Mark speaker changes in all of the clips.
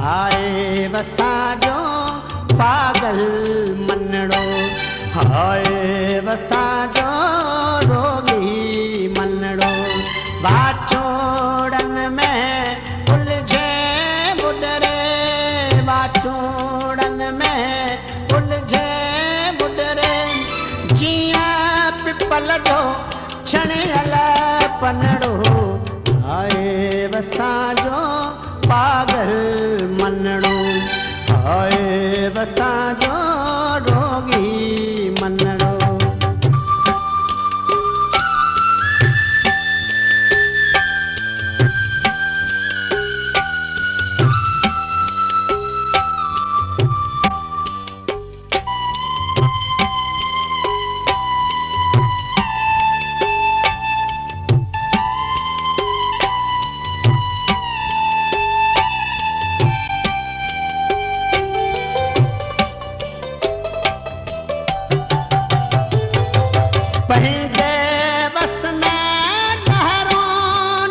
Speaker 1: हाय वसाजो पागल मनड़ो, हाय वसाजो रोगी मनड़ो। बाचोड़न में उलझे बुडरे, बाचोड़न में उलझे बुडरे। जिया पिपल जो छणियल पनड़ो, हाय वसाजो पागल मनड़ो, हाय वसाजो रोगी मनड़ो। पंहिंजे बस में लहरो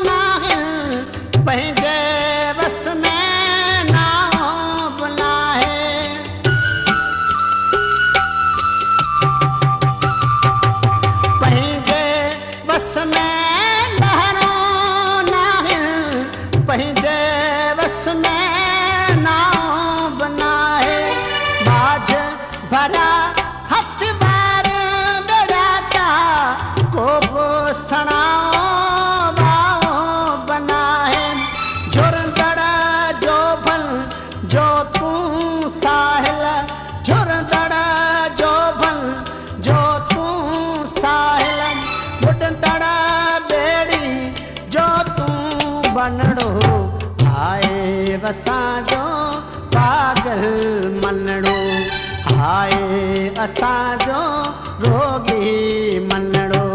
Speaker 1: नाहिल, पंहिंजे बस में नाओ बुलाहे। पंहिंजे बस में लहरो नाहिल, पंहिंजे बस में नाओ बुलाहे। बाज भरा बनड़ो, हाय वसाजो पागल मनड़ो, हाय वसाजो रोगी मनड़ो।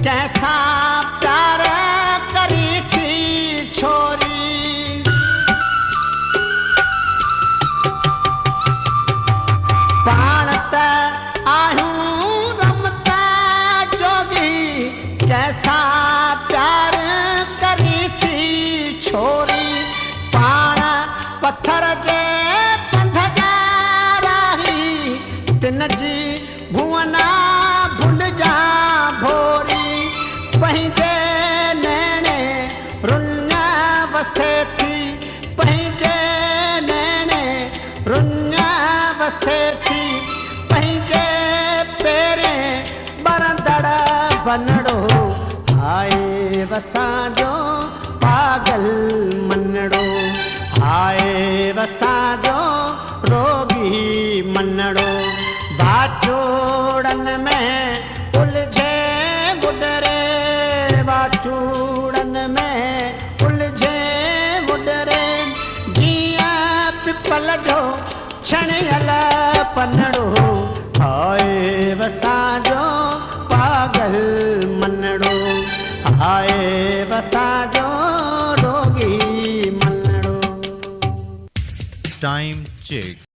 Speaker 1: कैसा प्यार करी थी छोरी, पाण त आहियूं रमता जोगी। कैसा प्यार करी थी छोरी, पाण पत्थर जे पंध जा राही। तिन जी भुवना भुल जा भोरी, पंहिंजे नैणे रुन वसे थी, पंहिंजे नैणे रुन वसे थी। पंहिंजे पेरें बरंदड़ बनड़ो, हाय वसाजो पागल मनड़ो, हाय वसाजो रोगी मनड़ो। बाचोड़न में उलझे बुडरे, बाचोड़न में उलझे बुडरे। जिया पिपल जो छणियल पनड़ो, हाय वसाजो पागल मनड़ो, हाय वसाजो रोगी मनड़ो।
Speaker 2: Time check.